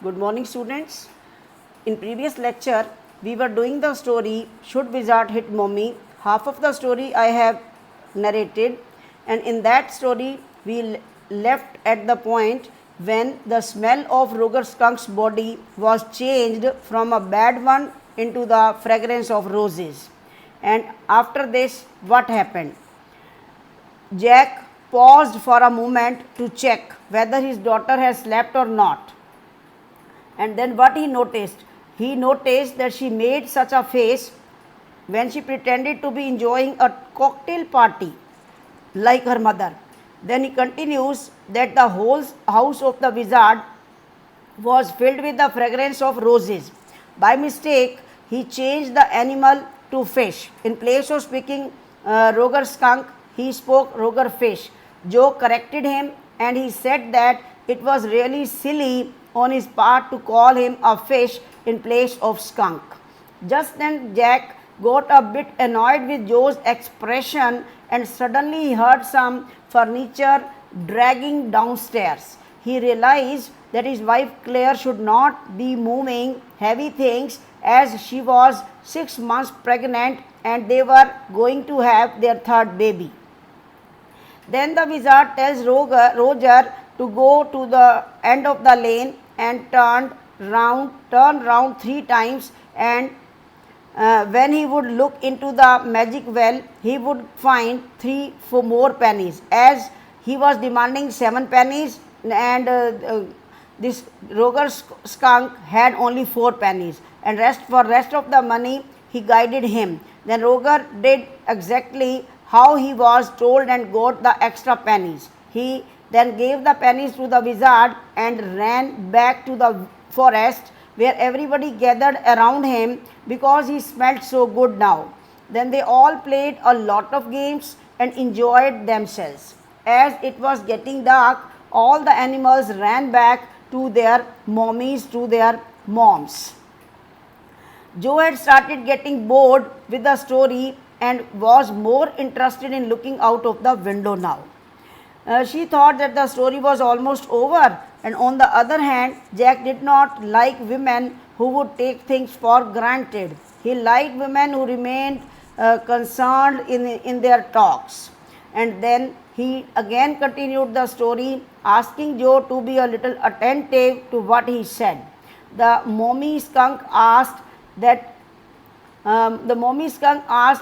Good morning, students. In previous lecture, we were doing the story Should Wizard Hit Mommy? Half of the story I have narrated, and in that story, we left at the point when the smell of Roger Skunk's body was changed from a bad one into the fragrance of roses. And after this, what happened? Jack paused for a moment to check whether his daughter has slept or not. And then what he noticed? He noticed that she made such a face when she pretended to be enjoying a cocktail party like her mother. Then he continues that the whole house of the wizard was filled with the fragrance of roses. By mistake, he changed the animal to fish. In place of speaking Roger skunk, he spoke Roger fish. Joe corrected him and he said that it was really silly on his part to call him a fish in place of skunk. Just then Jack got a bit annoyed with Joe's expression and suddenly he heard some furniture dragging downstairs. He realized that his wife Claire should not be moving heavy things as she was 6 months pregnant and they were going to have their third baby. Then the wizard tells Roger to go to the end of the lane and turn round 3 times, and when he would look into the magic well, he would find 3 more pennies, as he was demanding 7 pennies and this Roger skunk had only 4 pennies, and rest of the money he guided him. Then Roger did exactly how he was told and got the extra pennies. He then gave the pennies to the wizard and ran back to the forest where everybody gathered around him because he smelled so good now. Then they all played a lot of games and enjoyed themselves. As it was getting dark, all the animals ran back to their mommies, to their moms. Joe had started getting bored with the story and was more interested in looking out of the window now. She thought that the story was almost over, and on the other hand, Jack did not like women who would take things for granted. He liked women who remained concerned in their talks. And then he again continued the story, asking Joe to be a little attentive to what he said. The mommy skunk asked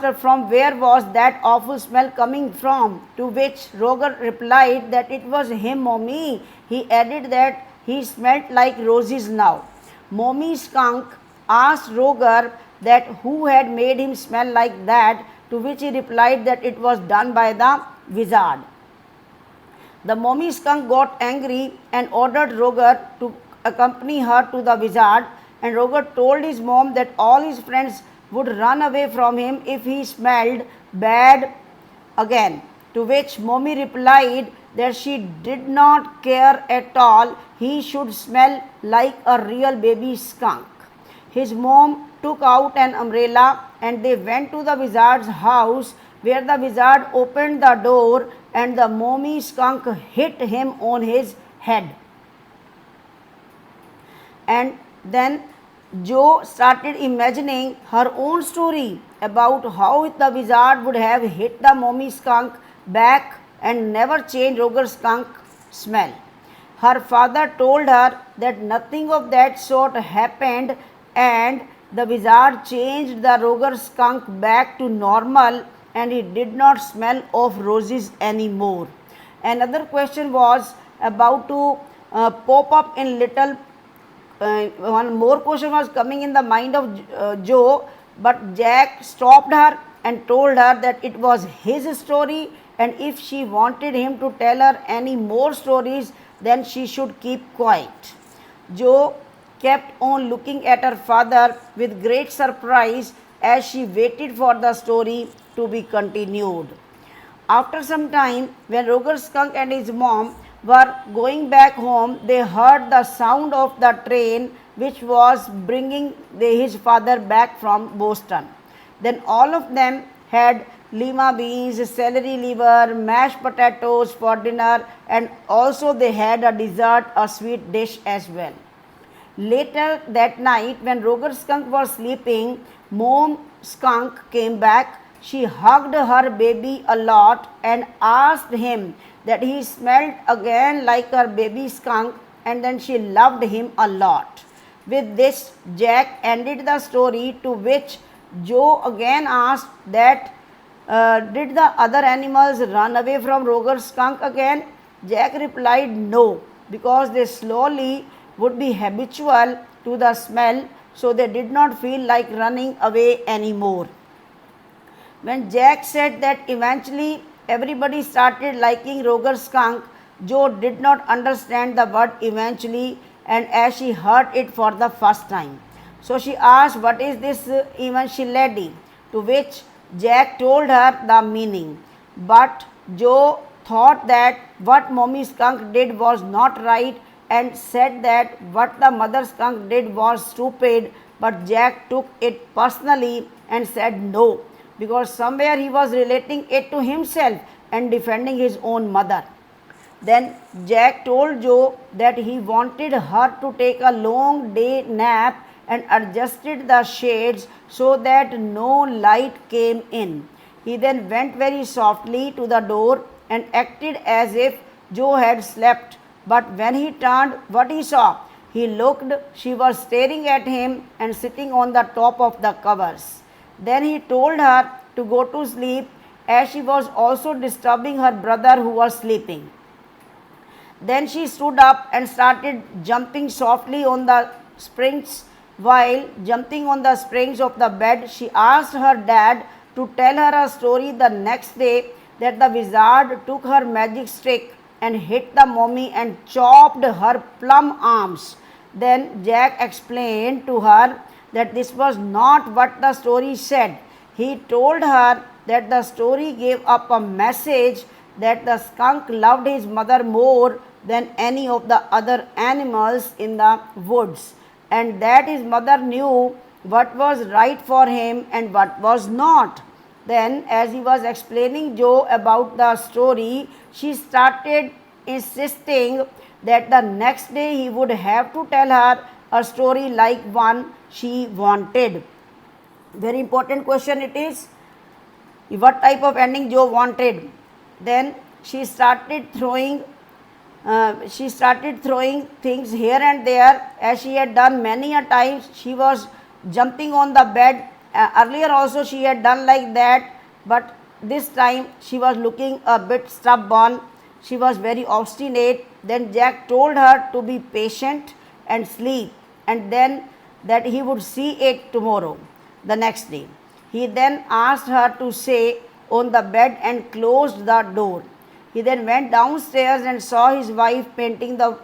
her from where was that awful smell coming from, to which Roger replied that it was him, mommy. He added that he smelled like roses now. Mommy skunk asked Roger that who had made him smell like that, to which he replied that it was done by the wizard. The mommy skunk got angry and ordered Roger to accompany her to the wizard, and Roger told his mom that all his friends would run away from him if he smelled bad again, to which mommy replied that she did not care at all, he should smell like a real baby skunk. His mom took out an umbrella and they went to the wizard's house, where the wizard opened the door and the mommy skunk hit him on his head. And then Joe started imagining her own story about how the wizard would have hit the mommy skunk back and never changed Roger's skunk smell. Her father told her that nothing of that sort happened, and the wizard changed the Roger skunk back to normal and he did not smell of roses anymore. Another question was about to pop up in little one more question was coming in the mind of Joe, but Jack stopped her and told her that it was his story, and if she wanted him to tell her any more stories, then she should keep quiet. Joe kept on looking at her father with great surprise as she waited for the story to be continued. After some time, when Roger skunk and his mom were going back home, they heard the sound of the train which was bringing his father back from Boston. Then all of them had lima beans, celery liver, mashed potatoes for dinner, and also they had a dessert, a sweet dish as well. Later that night, when Roger Skunk was sleeping, Mom Skunk came back. She hugged her baby a lot and asked him that he smelled again like her baby skunk, and then she loved him a lot. With this, Jack ended the story, to which Joe again asked that did the other animals run away from Roger's skunk again? Jack replied no, because they slowly would be habitual to the smell, so they did not feel like running away anymore. When Jack said that eventually everybody started liking Roger's skunk, Joe did not understand the word eventually, and as she heard it for the first time. So she asked, "What is this eventuality?" To which Jack told her the meaning. But Joe thought that what Mommy Skunk did was not right and said that what the mother skunk did was stupid, but Jack took it personally and said no, because somewhere he was relating it to himself and defending his own mother. Then Jack told Joe that he wanted her to take a long day nap and adjusted the shades so that no light came in. He then went very softly to the door and acted as if Joe had slept. But when he turned, what he saw? He looked, she was staring at him and sitting on the top of the covers. Then he told her to go to sleep, as she was also disturbing her brother who was sleeping. Then she stood up and started jumping softly on the springs. While jumping on the springs of the bed, she asked her dad to tell her a story the next day, that the wizard took her magic stick and hit the mommy and chopped her plum arms. Then Jack explained to her that this was not what the story said. He told her that the story gave up a message that the skunk loved his mother more than any of the other animals in the woods, and that his mother knew what was right for him and what was not. Then, as he was explaining Joe about the story, she started insisting that the next day he would have to tell her a story like one she wanted. Very important question it is. What type of ending Joe wanted? Then she started throwing things here and there, as she had done many a times. She was jumping on the bed. Earlier also she had done like that, but this time she was looking a bit stubborn. She was very obstinate. Then Jack told her to be patient and sleep, and then that he would see it tomorrow, the next day. He then asked her to stay on the bed and closed the door. He then went downstairs and saw his wife painting the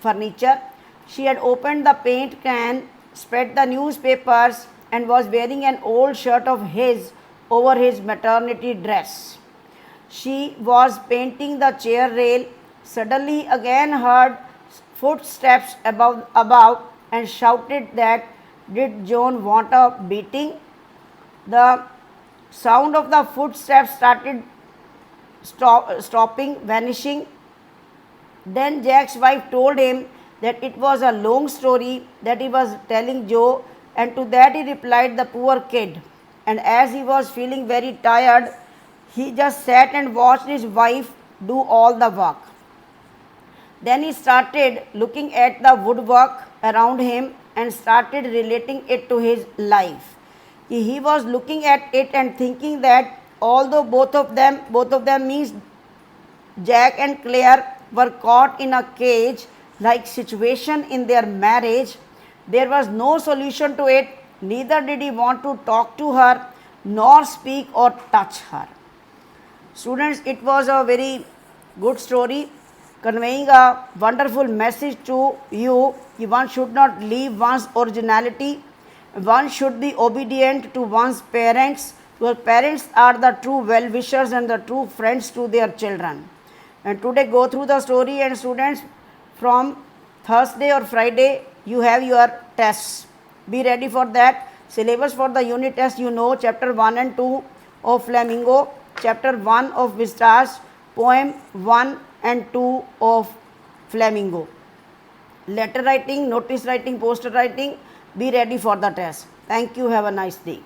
furniture. She had opened the paint can, spread the newspapers, and was wearing an old shirt of his over his maternity dress. She was painting the chair rail. Suddenly again heard footsteps above and shouted that, "Did John want a beating?" The sound of the footsteps started stopping, vanishing. Then Jack's wife told him that it was a long story that he was telling Joe, and to that he replied, "The poor kid." And as he was feeling very tired, he just sat and watched his wife do all the work. Then he started looking at the woodwork around him and started relating it to his life. He was looking at it and thinking that although both of them means Jack and Claire, were caught in a cage like situation in their marriage, there was no solution to it. Neither did he want to talk to her, nor speak or touch her. Students, it was a very good story conveying a wonderful message to you. One should not leave one's originality. One should be obedient to one's parents. Your parents are the true well-wishers and the true friends to their children. And today go through the story, and students, from Thursday or Friday you have your tests. Be ready for that. Syllabus for the unit test, you know, chapter 1 and 2 of Flamingo, chapter 1 of Vistas, poem 1 and 2 of Flamingo. letter writing, notice writing, poster writing. Be ready for the test. Thank you. Have a nice day.